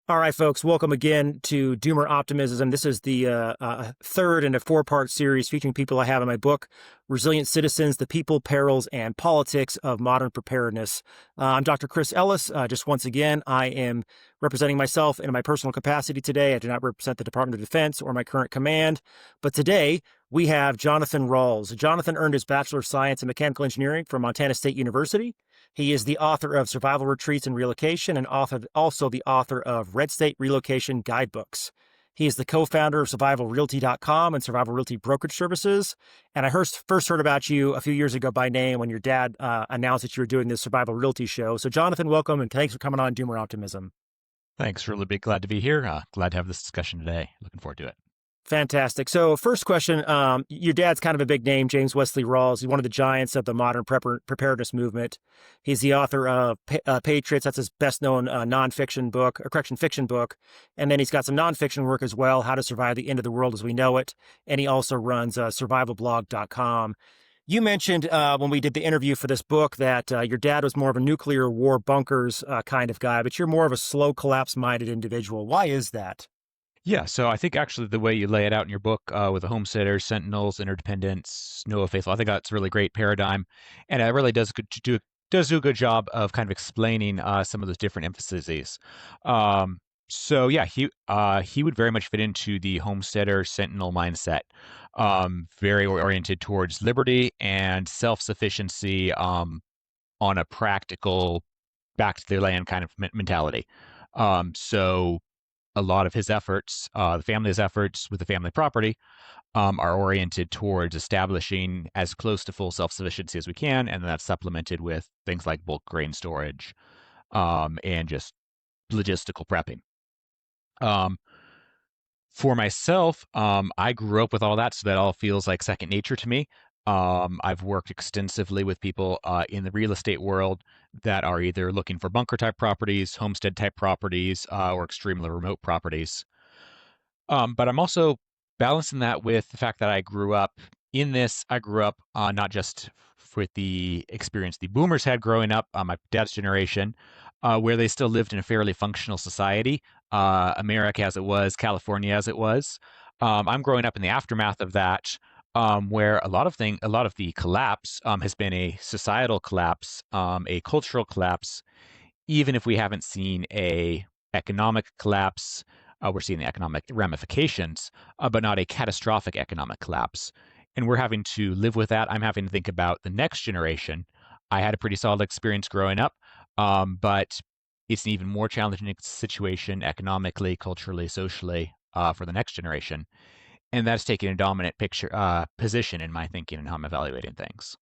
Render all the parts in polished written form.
All right, folks, welcome again to Doomer Optimism. This is the third in a four-part series featuring people I have in my book, Resilient Citizens, The People, Perils, and Politics of Modern Preparedness. I'm Dr. Chris Ellis. Just once again, I am representing myself in my personal capacity today. I do not represent the Department of Defense or my current command, but today we have Jonathan Rawles. Jonathan earned his Bachelor of Science in Mechanical Engineering from Montana State University. He is the author of Survival Retreats and Relocation and also the author of Red State Relocation Guidebooks. He is the co-founder of SurvivalRealty.com and Survival Realty Brokerage Services. And I first heard about you a few years ago by name when your dad announced that you were doing this Survival Realty show. So Jonathan, welcome, and thanks for coming on Doomer Optimism. Thanks. Really big. Glad to be here. Glad to have this discussion today. Looking forward to it. Fantastic. So first question, your dad's kind of a big name, James Wesley Rawles. He's one of the giants of the modern preparedness movement. He's the author of Patriots. That's his best-known nonfiction book, or correction, fiction book. And then he's got some nonfiction work as well, How to Survive the End of the World as We Know It. And he also runs survivalblog.com. You mentioned when we did the interview for this book that your dad was more of a nuclear war bunkers kind of guy, but you're more of a slow collapse-minded individual. Why is that? Yeah, so I think actually the way you lay it out in your book with the homesteaders, sentinels, interdependence, Noah faithful, I think that's a really great paradigm, and it really do a good job of kind of explaining some of those different emphases. So yeah, he would very much fit into the homesteader sentinel mindset, very oriented towards liberty and self-sufficiency on a practical, back to the land kind of mentality. So a lot of his efforts, the family's efforts with the family property, are oriented towards establishing as close to full self-sufficiency as we can, and that's supplemented with things like bulk grain storage and just logistical prepping. For myself, I grew up with all that, so that all feels like second nature to me. I've worked extensively with people in the real estate world that are either looking for bunker type properties, homestead type properties, or extremely remote properties. But I'm also balancing that with the fact that I grew up in this. I grew up not just with the experience the boomers had growing up, my dad's generation, where they still lived in a fairly functional society, America as it was, California as it was. I'm growing up in the aftermath of that, where a lot of the collapse has been a societal collapse, a cultural collapse. Even if we haven't seen a economic collapse, we're seeing the economic ramifications, but not a catastrophic economic collapse. And we're having to live with that. I'm having to think about the next generation. I had a pretty solid experience growing up, but it's an even more challenging situation economically, culturally, socially for the next generation. And that's taking a dominant position in my thinking and how I'm evaluating things.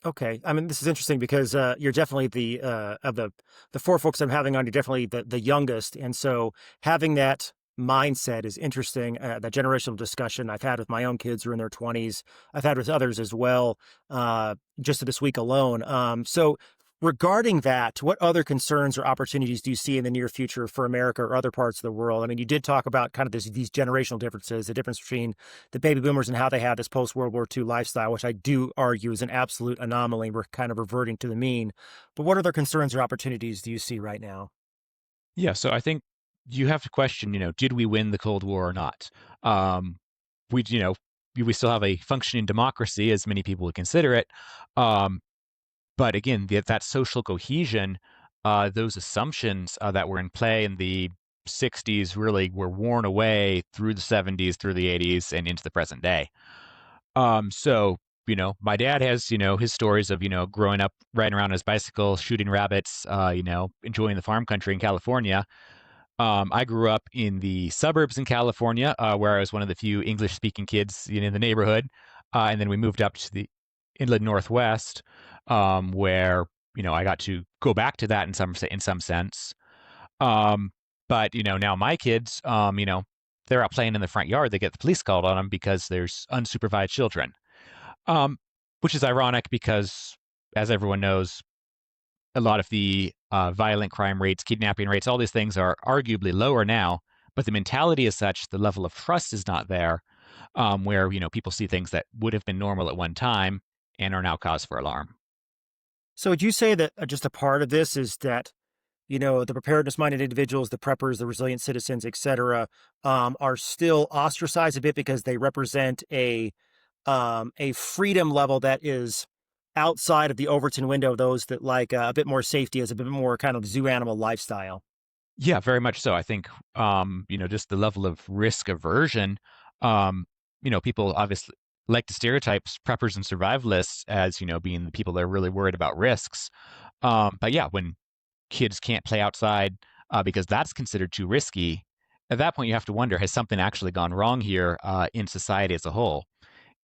Okay. I mean, this is interesting because you're definitely the of the four folks I'm having on, you're definitely the youngest. And so having that mindset is interesting. That generational discussion I've had with my own kids who are in their 20s. I've had with others as well, just this week alone. So regarding that, what other concerns or opportunities do you see in the near future for America or other parts of the world? I mean, you did talk about kind of these generational differences, the difference between the baby boomers and how they had this post-World War II lifestyle, which I do argue is an absolute anomaly. We're kind of reverting to the mean. But what other concerns or opportunities do you see right now? Yeah, so I think you have to question, did we win the Cold War or not? We, you know, we still have a functioning democracy, as many people would consider it. But again, that social cohesion, those assumptions that were in play in the 60s really were worn away through the 70s, through the 80s, and into the present day. So, my dad has, his stories of, growing up riding around on his bicycle, shooting rabbits, enjoying the farm country in California. I grew up in the suburbs in California, where I was one of the few English-speaking kids in the neighborhood. And then we moved up to the inland Northwest, where I got to go back to that in some sense. But now my kids, they're out playing in the front yard. They get the police called on them because there's unsupervised children, which is ironic because, as everyone knows, a lot of the violent crime rates, kidnapping rates, all these things are arguably lower now, but the mentality is such, the level of trust is not there, where people see things that would have been normal at one time and are now cause for alarm. So would you say that just a part of this is that the preparedness-minded individuals, the preppers, the resilient citizens, etc., are still ostracized a bit because they represent a freedom level that is outside of the Overton window of those that like a bit more safety as a bit more kind of zoo animal lifestyle. Yeah, very much so. I think, just the level of risk aversion, um, people obviously like to stereotype preppers and survivalists as, being the people that are really worried about risks. But yeah, when kids can't play outside because that's considered too risky, at that point you have to wonder, has something actually gone wrong here in society as a whole?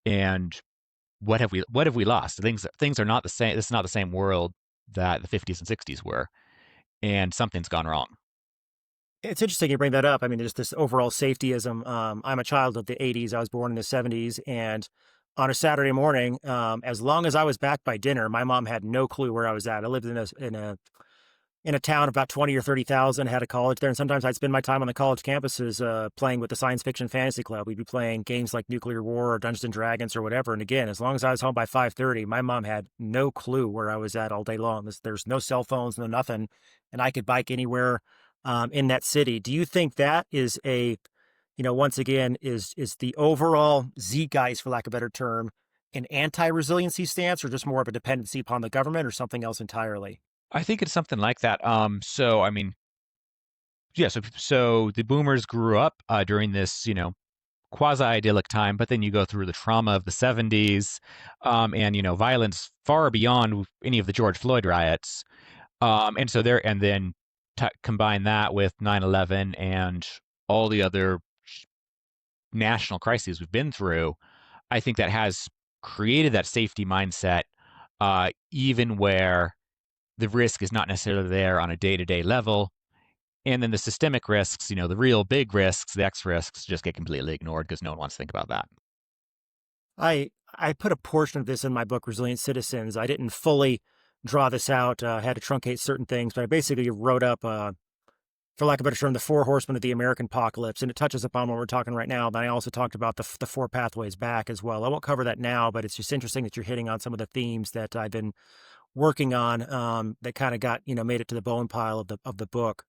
And what have we lost? Things are not the same. This is not the same world that the 50s and 60s were, and something's gone wrong. It's interesting you bring that up. I mean, there's this overall safetyism. I'm a child of the '80s. I was born in the '70s, and on a Saturday morning, as long as I was back by dinner, my mom had no clue where I was at. I lived in a town of about 20 or 30,000, had a college there. And sometimes I'd spend my time on the college campuses playing with the science fiction fantasy club. We'd be playing games like Nuclear War or Dungeons and Dragons or whatever. And again, as long as I was home by 5:30, my mom had no clue where I was at all day long. There's no cell phones, no nothing. And I could bike anywhere in that city. Do you think that is once again, is the overall zeitgeist, for lack of a better term, an anti-resiliency stance or just more of a dependency upon the government or something else entirely? I think it's something like that. So I mean, yeah. So the boomers grew up during this, quasi idyllic time, but then you go through the trauma of the 70s, and violence far beyond any of the George Floyd riots. And so there, and then combine that with 9/11 and all the other national crises we've been through. I think that has created that safety mindset, even where the risk is not necessarily there on a day-to-day level. And then the systemic risks, the real big risks, the X risks, just get completely ignored because no one wants to think about that. I put a portion of this in my book, Resilient Citizens. I didn't fully draw this out. Had to truncate certain things, but I basically wrote up, for lack of a better term, the four horsemen of the American apocalypse, and it touches upon what we're talking right now. But I also talked about the four pathways back as well. I won't cover that now, but it's just interesting that you're hitting on some of the themes that I've been working on that kind of got made it to the bone pile of the book.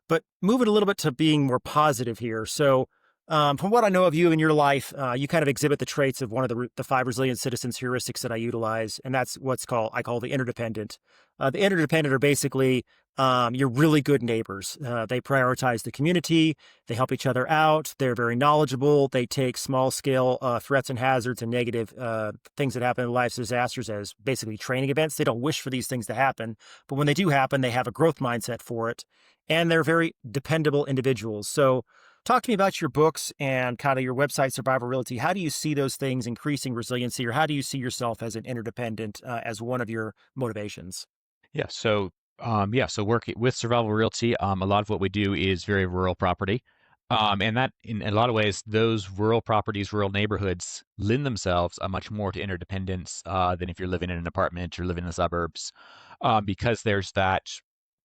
But moving a little bit to being more positive here. So, from what I know of you in your life, you kind of exhibit the traits of one of the five resilient citizens heuristics that I utilize, and that's I call the interdependent. The interdependent are basically your really good neighbors. They prioritize the community. They help each other out. They're very knowledgeable. They take small scale threats and hazards and negative things that happen in life's disasters as basically training events. They don't wish for these things to happen, but when they do happen, they have a growth mindset for it, and they're very dependable individuals. So talk to me about your books and kind of your website, Survival Realty. How do you see those things increasing resiliency, or how do you see yourself as an interdependent as one of your motivations? Yeah. So working with Survival Realty, a lot of what we do is very rural property. And that, in a lot of ways, those rural properties, rural neighborhoods lend themselves much more to interdependence than if you're living in an apartment or living in the suburbs, because there's that.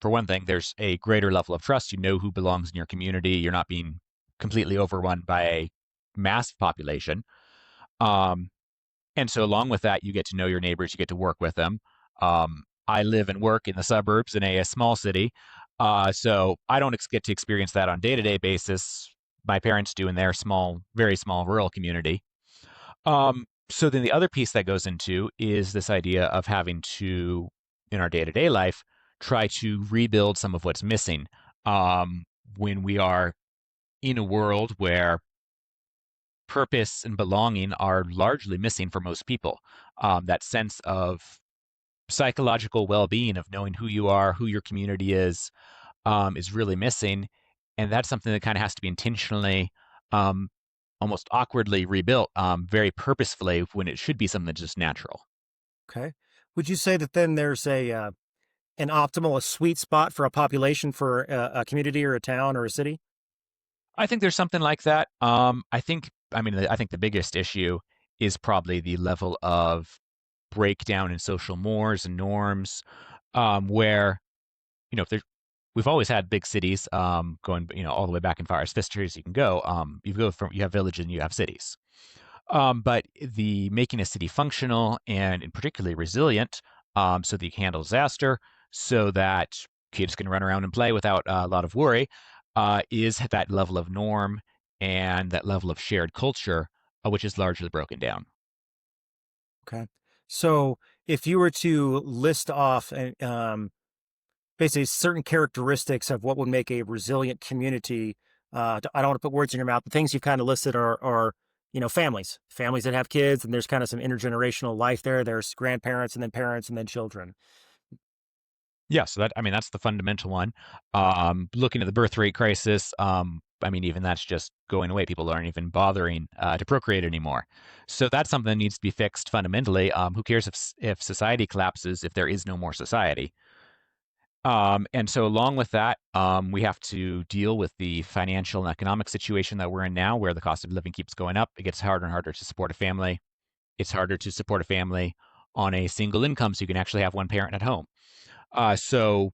For one thing, there's a greater level of trust. You know who belongs in your community. You're not being completely overrun by a massive population. Um, and so along with that, you get to know your neighbors, you get to work with them. I live and work in the suburbs in a small city, so I don't get to experience that on day-to-day basis. My parents do in their small, very small rural community. So then the other piece that goes into is this idea of having to, in our day-to-day life, try to rebuild some of what's missing when we are in a world where purpose and belonging are largely missing for most people. That sense of psychological well-being, of knowing who you are, who your community is really missing, and that's something that kind of has to be intentionally, um, almost awkwardly rebuilt, very purposefully, when it should be something that's just natural. Okay. Would you say that then there's an optimal, a sweet spot for a population for a community or a town or a city? I think there's something like that. I think the biggest issue is probably the level of breakdown in social mores and norms, where if there's we've always had big cities, going all the way back in far as history as you can go. You have village and you have cities, but the making a city functional and particularly resilient, so that you can handle disaster, so that kids can run around and play without a lot of worry, is that level of norm and that level of shared culture, which is largely broken down. Okay. So if you were to list off basically certain characteristics of what would make a resilient community, I don't want to put words in your mouth. The things you've kind of listed are families that have kids, and there's kind of some intergenerational life there. There's grandparents and then parents and then children. Yeah, so that I mean that's the fundamental one. Looking at the birth rate crisis, I mean even that's just going away. People aren't even bothering to procreate anymore. So that's something that needs to be fixed fundamentally. Who cares if society collapses if there is no more society? And so along with that, we have to deal with the financial and economic situation that we're in now, where the cost of living keeps going up. It gets harder and harder to support a family. It's harder to support a family on a single income, so you can actually have one parent at home. So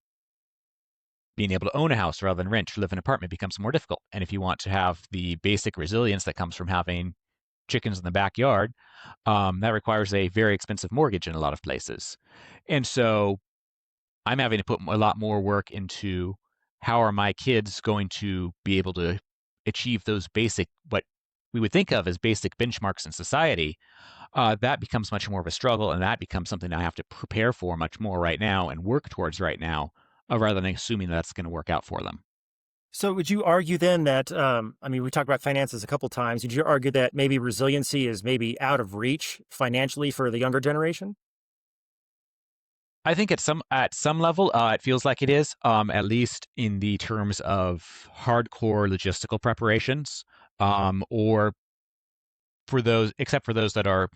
being able to own a house rather than rent or live in an apartment becomes more difficult. And if you want to have the basic resilience that comes from having chickens in the backyard, that requires a very expensive mortgage in a lot of places. And so I'm having to put a lot more work into how are my kids going to be able to achieve those basic, what we would think of as basic benchmarks in society. That becomes much more of a struggle, and that becomes something I have to prepare for much more right now and work towards right now, rather than assuming that's going to work out for them. So would you argue then that, we talked about finances a couple times. Would you argue that maybe resiliency is maybe out of reach financially for the younger generation? I think at some level, it feels like it is, at least in the terms of hardcore logistical preparations, or for those, except for those that are,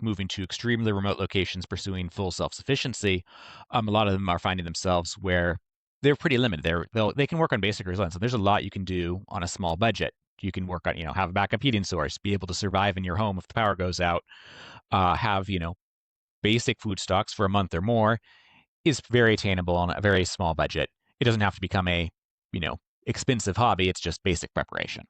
moving to extremely remote locations pursuing full self-sufficiency, a lot of them are finding themselves where they're pretty limited. They can work on basic resilience. So there's a lot you can do on a small budget. You can work on, have a backup heating source, be able to survive in your home if the power goes out, have, basic food stocks for a month or more is very attainable on a very small budget. It doesn't have to become a, you know, expensive hobby. It's just basic preparation.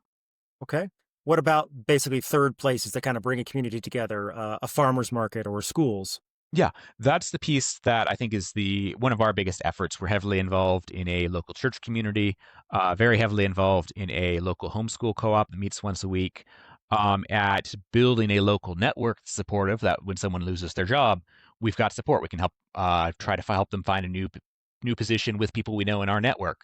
Okay. What about basically third places that kind of bring a community together, a farmer's market or schools? Yeah, that's the piece that I think is the one of our biggest efforts. We're heavily involved in a local church community, very heavily involved in a local homeschool co-op that meets once a week, at building a local network that's supportive that when someone loses their job, we've got support. We can help try to help them find a new position with people we know in our network.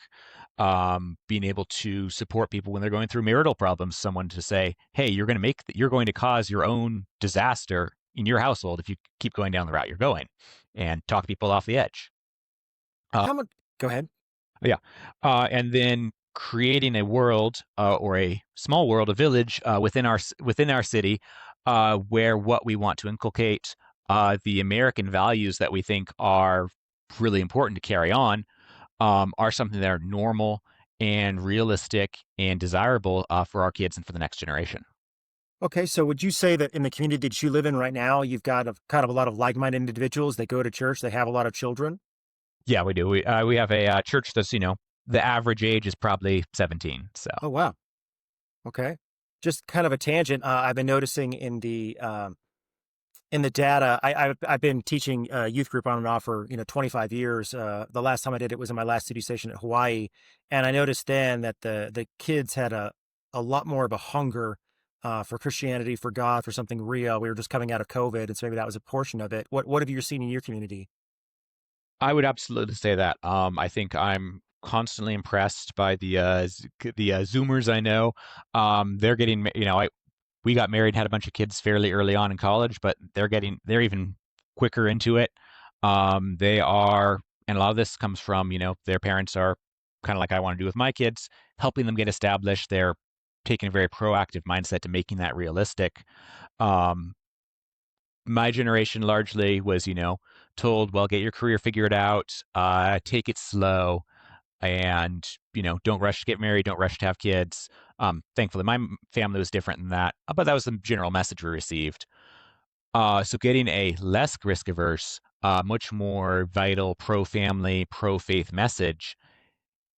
Being able to support people when they're going through marital problems, someone to say, "Hey, you're going to cause your own disaster in your household if you keep going down the route you're going," and talk people off the edge. Uh, How much? Go ahead. yeah, and then creating a world or a small world, a village within our city, where what we want to inculcate, the American values that we think are really important to carry on, are something that are normal and realistic and desirable for our kids and for the next generation. Okay, so would you say that in the community that you live in right now, you've got kind of a lot of like-minded individuals? They go to church, they have a lot of children. Yeah, we do. We have a church that's the average age is probably 17. So Oh wow. Okay. Just kind of a tangent. I've been noticing in the data. I've been teaching youth group on and off for 25 years. The last time I did it was in my last duty station at Hawaii, and I noticed then that the kids had a lot more of a hunger for Christianity, for God, for something real. We were just coming out of COVID, and so maybe that was a portion of it. What have you seen in your community? I would absolutely say that. I think I'm constantly impressed by the Zoomers I know. They're getting, we got married, had a bunch of kids fairly early on in college, but they're even quicker into it. They are, and a lot of this comes from, their parents are kind of like I want to do with my kids, helping them get established. They're taking a very proactive mindset to making that realistic. Um, my generation largely was, told, well, get your career figured out, take it slow, and, don't rush to get married, don't rush to have kids. Thankfully, my family was different than that, but that was the general message we received. So getting a less risk averse, much more vital pro family, pro faith message,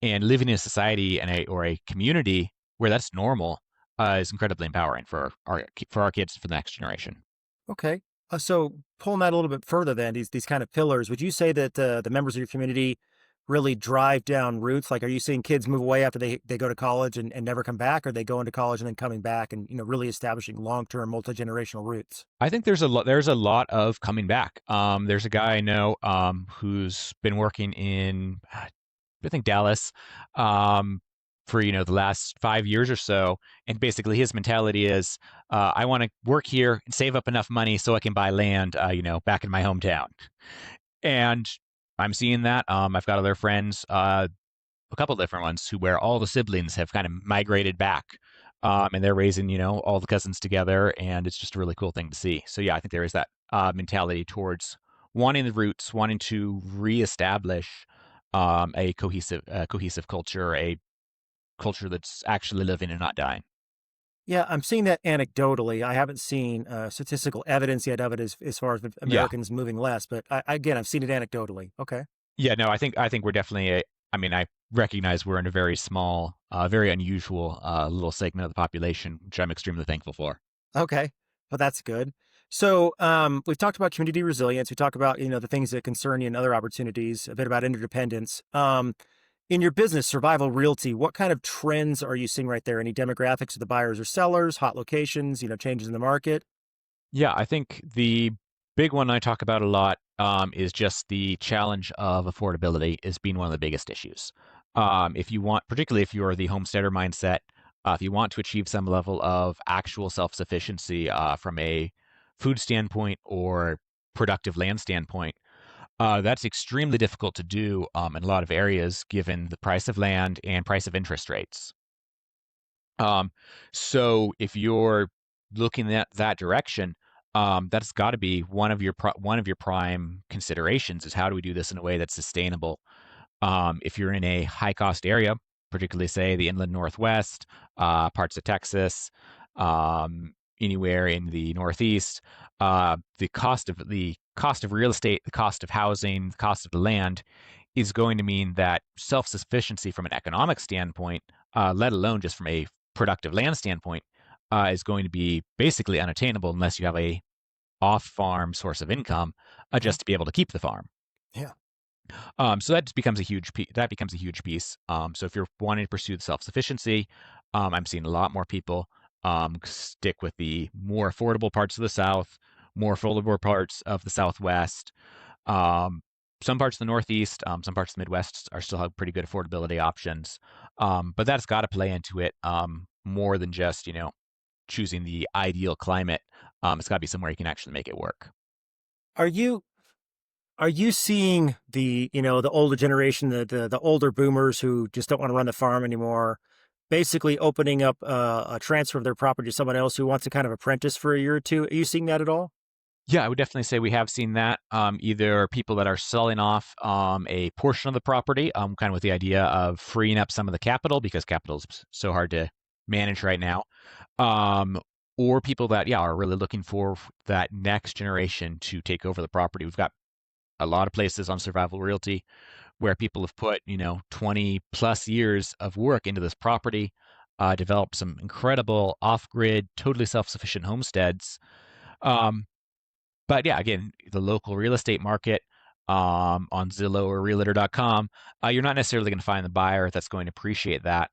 and living in a society and a community where that's normal, is incredibly empowering for our kids for the next generation. Okay. So pulling that a little bit further, then these kind of pillars, would you say that the members of your community really drive down roots? Like, are you seeing kids move away after they go to college and never come back? Or are they going to college and then coming back and, really establishing long-term multi-generational roots? I think there's a lot of coming back. There's a guy I know who's been working in I think Dallas um, for the last 5 years or so, and basically his mentality is I want to work here and save up enough money so I can buy land back in my hometown. And I'm seeing that. I've got other friends, a couple different ones where all the siblings have kind of migrated back. And they're raising, all the cousins together, and it's just a really cool thing to see. So yeah, I think there is that mentality towards wanting the roots, wanting to reestablish a cohesive culture, a culture that's actually living and not dying. Yeah, I'm seeing that anecdotally. I haven't seen statistical evidence yet of it as far as Yeah, Americans moving less, but again, I've seen it anecdotally. Okay. yeah, no, I think we're definitely I mean, I recognize we're in a very small, very unusual little segment of the population, which I'm extremely thankful for. Okay. Well, that's good. So, we've talked about community resilience. We talked about, the things that concern you and other opportunities, a bit about interdependence. In your business, Survival Realty, what kind of trends are you seeing right there? Any demographics of the buyers or sellers, hot locations, changes in the market? Yeah, I think the big one I talk about a lot is just the challenge of affordability is being one of the biggest issues. If you want, particularly if you're the homesteader mindset, if you want to achieve some level of actual self-sufficiency from a food standpoint or productive land standpoint, that's extremely difficult to do in a lot of areas given the price of land and price of interest rates. Um, so if you're looking at that direction, that's got to be one of your prime considerations is how do we do this in a way that's sustainable? If you're in a high cost area, particularly say the inland Northwest, parts of Texas, anywhere in the Northeast, the cost of real estate, the cost of housing, the cost of the land is going to mean that self-sufficiency from an economic standpoint, let alone just from a productive land standpoint, is going to be basically unattainable unless you have a off-farm source of income Hmm. just to be able to keep the farm. Yeah. So that just becomes a huge piece. That becomes a huge piece. So if you're wanting to pursue the self-sufficiency, I'm seeing a lot more people stick with the more affordable parts of the South, more affordable parts of the Southwest. Um, some parts of the Northeast, some parts of the Midwest are still have pretty good affordability options. But that's got to play into it more than just choosing the ideal climate. It's got to be somewhere you can actually make it work. Are you Are you seeing the older generation, the older boomers who just don't want to run the farm anymore, basically opening up a transfer of their property to someone else who wants to kind of apprentice for a year or two? Are you seeing that at all? Yeah, I would definitely say we have seen that. Either people that are selling off a portion of the property, kind of with the idea of freeing up some of the capital because capital is so hard to manage right now, um, or people that are really looking for that next generation to take over the property. We've got a lot of places on Survival Realty where people have put 20 plus years of work into this property, developed some incredible off-grid, totally self-sufficient homesteads. Um, but yeah, again, the local real estate market on Zillow or Realtor.com, you're not necessarily going to find the buyer that's going to appreciate that.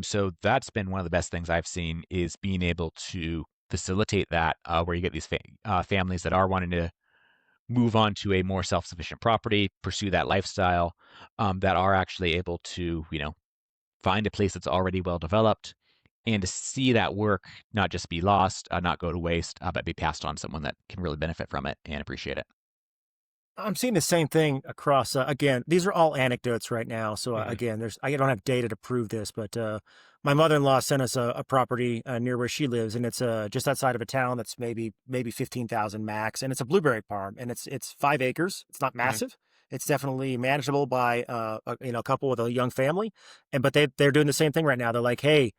So that's been one of the best things I've seen is being able to facilitate that, where you get these families that are wanting to move on to a more self-sufficient property, pursue that lifestyle, that are actually able to, find a place that's already well developed and to see that work not just be lost, not go to waste, but be passed on to someone that can really benefit from it and appreciate it. I'm seeing the same thing across. Again, these are all anecdotes right now. So Mhm. again, I don't have data to prove this, but my mother-in-law sent us a property near where she lives, and it's just outside of a town that's maybe 15,000 max, and it's a blueberry farm, and it's 5 acres. It's not Mhm. massive. It's definitely manageable by a couple with a young family, and but they're doing the same thing right now. They're like, hey.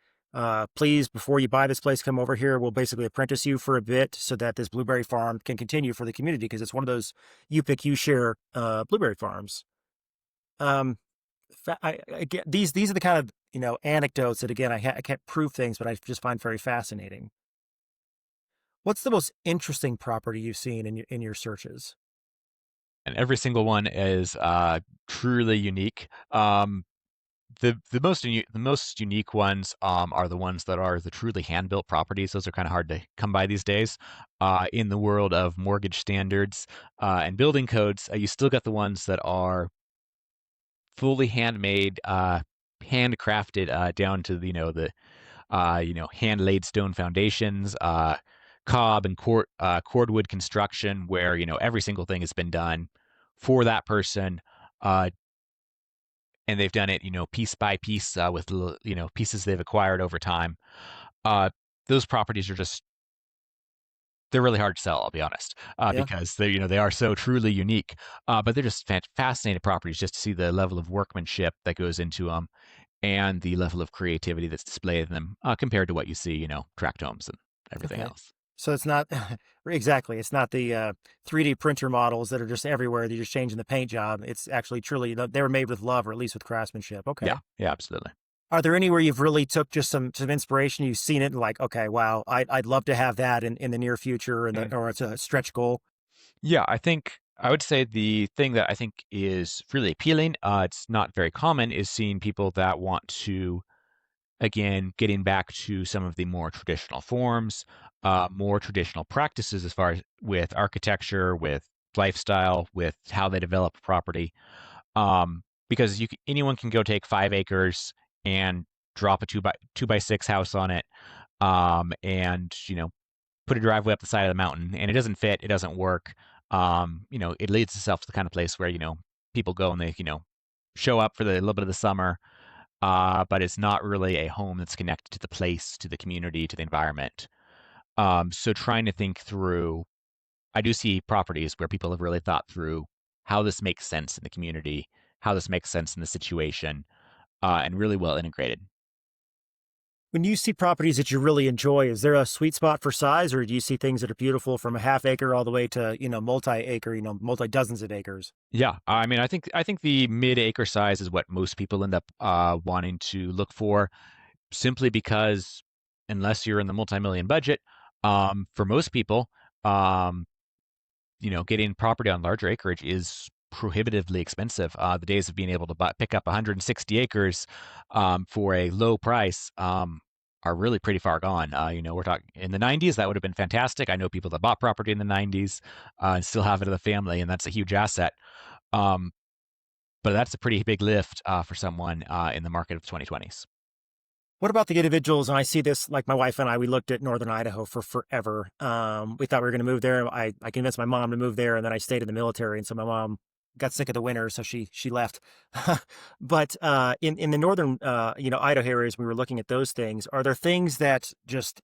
Please, before you buy this place, come over here. We'll basically apprentice you for a bit so that this blueberry farm can continue for the community because it's one of those you pick, you share blueberry farms. Um, I get these are the kind of anecdotes that again I can't prove things, but I just find very fascinating. What's the most interesting property you've seen in your searches? And every single one is truly unique. The most unique ones are the ones that are the truly hand built properties. Those are kind of hard to come by these days. In the world of mortgage standards and building codes, you still got the ones that are fully handmade, handcrafted down to the hand laid stone foundations, cob and cordwood construction, where every single thing has been done for that person. Uh, and they've done it, piece by piece with pieces they've acquired over time. Uh, those properties are just they're really hard to sell. I'll be honest, Yeah. because they are so truly unique. But they're just fascinating properties just to see the level of workmanship that goes into them and the level of creativity that's displayed in them compared to what you see, tract homes and everything Okay. else. So it's not exactly. It's not the 3D printer models that are just everywhere. They're just changing the paint job. It's actually truly they were made with love, or at least with craftsmanship. Yeah, Okay. yeah, absolutely. Are there any where you've really took just some inspiration? You've seen it and like, okay, wow, I'd love to have that in the near future, and or it's a stretch goal. Yeah, I think I would say the thing that I think is really appealing, it's not very common, is seeing people that want to, again, getting back to some of the more traditional forms, more traditional practices as far as with architecture, with lifestyle, with how they develop property. Because anyone can go take 5 acres and drop a two by six house on it, and put a driveway up the side of the mountain, and it doesn't fit, it doesn't work. It leads itself to the kind of place where people go and they show up for the little bit of the summer, but it's not really a home that's connected to the place, to the community, to the environment. So trying to think through, I do see properties where people have really thought through how this makes sense in the community, how this makes sense in the situation, and really well integrated. When you see properties that you really enjoy, is there a sweet spot for size, or do you see things that are beautiful from a half acre all the way to multi-acre, multi dozens of acres? Yeah, I mean, I think the mid-acre size is what most people end up wanting to look for, simply because unless you're in the multi-million budget, for most people, um, getting property on larger acreage is prohibitively expensive. The days of being able to pick up 160 acres for a low price are really pretty far gone. We're talking in the 90s, that would have been fantastic. I know people that bought property in the 90s and still have it in the family, and that's a huge asset. Um, but that's a pretty big lift for someone in the market of 2020s. What about the individuals? And I see this, like my wife and I, we looked at Northern Idaho for forever. We thought we were going to move there. I convinced my mom to move there, and then I stayed in the military. And so my mom got sick of the winter, so she left. But in the northern, Idaho areas, we were looking at those things. Are there things that just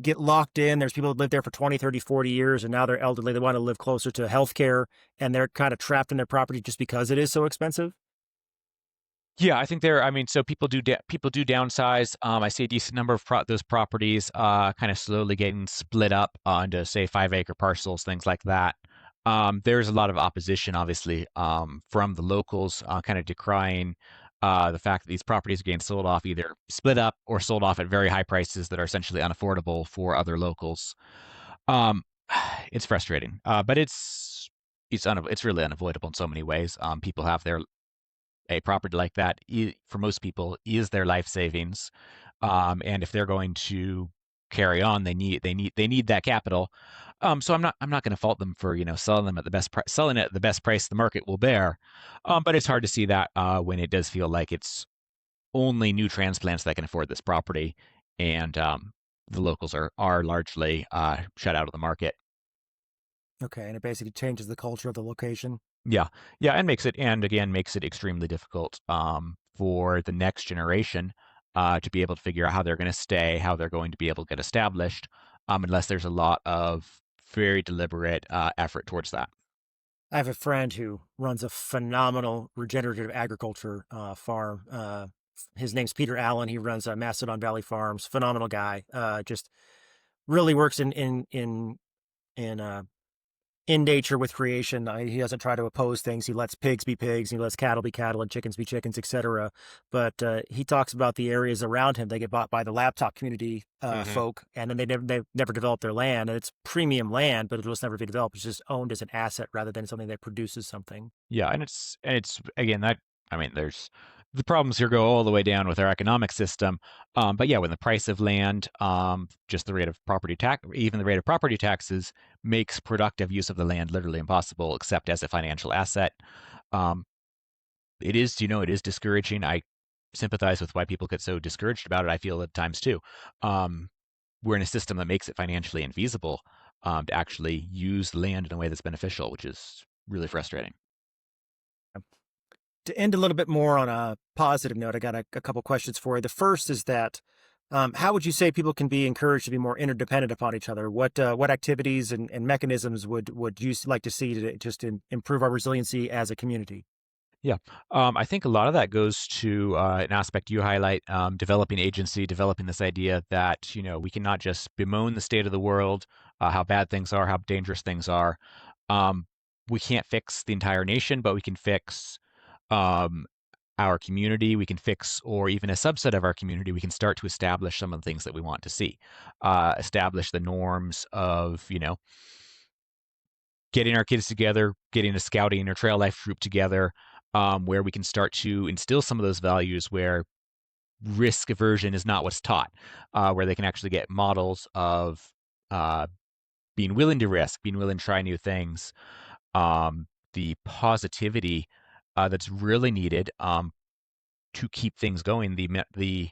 get locked in? There's people that live there for 20, 30, 40 years, and now they're elderly. They want to live closer to healthcare, and they're kind of trapped in their property just because it is so expensive. Yeah, I think there. I mean, so people do downsize. I see a decent number of those properties kind of slowly getting split up into say 5 acre parcels, things like that. There's a lot of opposition, obviously, from the locals, kind of decrying the fact that these properties are getting sold off, either split up or sold off at very high prices that are essentially unaffordable for other locals. Um, it's frustrating, but it's really unavoidable in so many ways. People have a property like that for most people is their life savings, and if they're going to carry on, they need that capital. So I'm not going to fault them for selling them at the best price, selling it at the best price the market will bear. But it's hard to see that when it does feel like it's only new transplants that can afford this property, and the locals are largely shut out of the market. Okay, and it basically changes the culture of the location. Yeah, yeah, and again makes it extremely difficult for the next generation to be able to figure out how they're going to stay, how they're going to be able to get established, unless there's a lot of very deliberate effort towards that. I have a friend who runs a phenomenal regenerative agriculture farm. His name's Peter Allen. He runs Macedon Valley Farms. Phenomenal guy. Just really works in in nature with creation. He doesn't try to oppose things. He lets pigs be pigs, he lets cattle be cattle, and chickens be chickens, etc. But he talks about the areas around him. They get bought by the laptop community Hmm. folk, and then they've never developed their land, and it's premium land, but it'll just never be developed. It's just owned as an asset rather than something that produces something. Yeah, and it's again that I mean, there's the problems here go all the way down with our economic system. But yeah, when the price of land, just the rate of property tax, even the rate of property taxes makes productive use of the land literally impossible, except as a financial asset. Um, it is discouraging. I sympathize with why people get so discouraged about it. I feel at times too. Um, we're in a system that makes it financially infeasible to actually use land in a way that's beneficial, which is really frustrating. To end a little bit more on a positive note, I got a couple questions for you. The first is that how would you say people can be encouraged to be more interdependent upon each other? What activities and mechanisms would you like to see to just improve our resiliency as a community? Yeah, I think a lot of that goes to an aspect you highlight, developing agency, developing this idea that we cannot just bemoan the state of the world, how bad things are, how dangerous things are. Um, we can't fix the entire nation, but we can fix um, our community. We can fix, or even a subset of our community. We can start to establish some of the things that we want to see, establish the norms of getting our kids together, getting a scouting or trail life group together, where we can start to instill some of those values where risk aversion is not what's taught, where they can actually get models of uh, being willing to risk, being willing to try new things, the positivity that's really needed to keep things going, the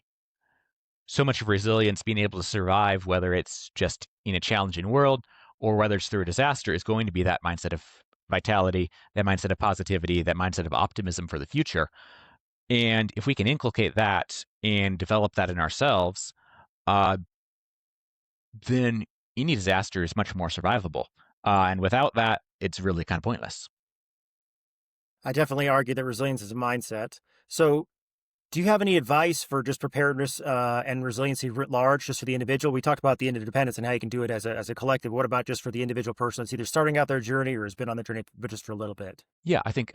so much of resilience, being able to survive, whether it's just in a challenging world or whether it's through a disaster, is going to be that mindset of vitality, that mindset of positivity, that mindset of optimism for the future. And if we can inculcate that and develop that in ourselves, uh, then any disaster is much more survivable. And without that, it's really kind of pointless. I definitely argue that resilience is a mindset. So, do you have any advice for just preparedness and resiliency writ large, just for the individual? We talked about the interdependence and how you can do it as a collective. What about just for the individual person that's either starting out their journey or has been on the journey, but just for a little bit? Yeah, I think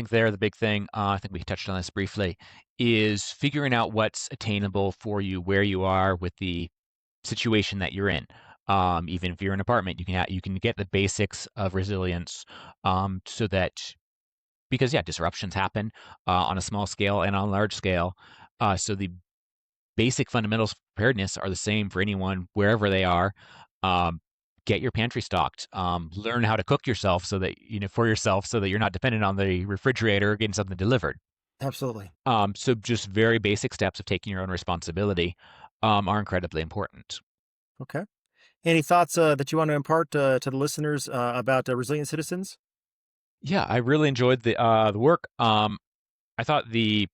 there the big thing, I think we touched on this briefly, is figuring out what's attainable for you where you are with the situation that you're in. Even if you're in an apartment, you can get the basics of resilience, so that because yeah, disruptions happen on a small scale and on a large scale. So the basic fundamentals of preparedness are the same for anyone wherever they are. Um, get your pantry stocked. Learn how to cook yourself so that for yourself so that you're not dependent on the refrigerator getting something delivered. Absolutely. So just very basic steps of taking your own responsibility are incredibly important. Okay. Any thoughts that you want to impart to the listeners about resilient citizens? Yeah, I really enjoyed the work. I thought the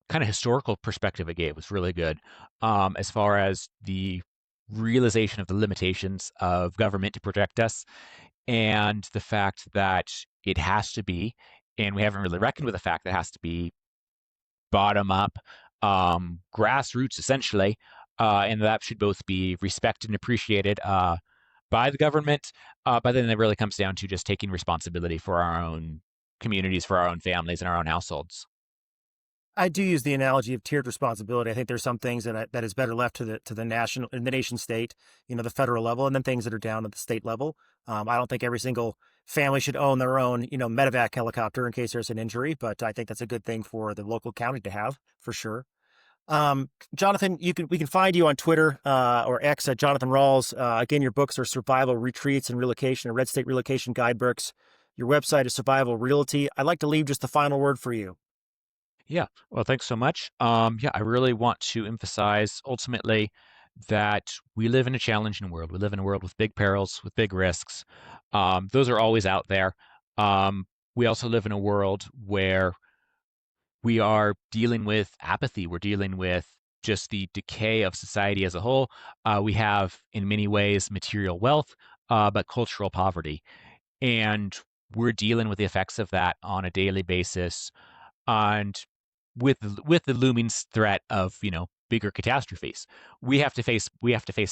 kind of historical perspective it gave was really good, as far as the realization of the limitations of government to protect us, and the fact that it has to be, and we haven't really reckoned with the fact that it has to be bottom up, grassroots essentially, and that should both be respected and appreciated by the government. But then it really comes down to just taking responsibility for our own communities, for our own families, and our own households. I do use the analogy of tiered responsibility. I think there's some things that is better left to the national, the nation state, the federal level, and then things that are down at the state level. I don't think every single family should own their own, medevac helicopter in case there's an injury, but I think that's a good thing for the local county to have for sure. Jonathan, we can find you on Twitter or X at Jonathan Rawles. Again, your books are Survival Retreats and Relocation, or Red State Relocation Guidebooks. Your website is Survival Realty. I'd like to leave just the final word for you. Yeah. Well, thanks so much. Yeah, I really want to emphasize ultimately that we live in a challenging world. We live in a world with big perils, with big risks. Those are always out there. Um, we also live in a world where we are dealing with apathy. We're dealing with just the decay of society as a whole. We have, in many ways, material wealth, but cultural poverty. And we're dealing with the effects of that on a daily basis. And with the looming threat of bigger catastrophes. We have to face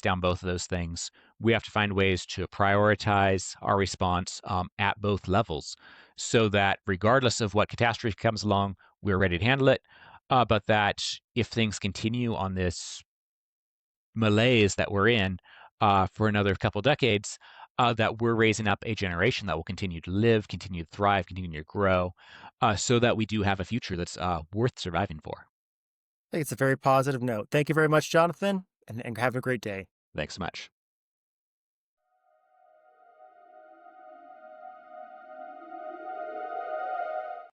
down both of those things. We have to find ways to prioritize our response at both levels, so that regardless of what catastrophe comes along, we're ready to handle it. But that if things continue on this malaise that we're in for another couple decades, that we're raising up a generation that will continue to live, continue to thrive, continue to grow, so that we do have a future that's worth surviving for. I think it's a very positive note. Thank you very much, Jonathan, and have a great day. Thanks so much.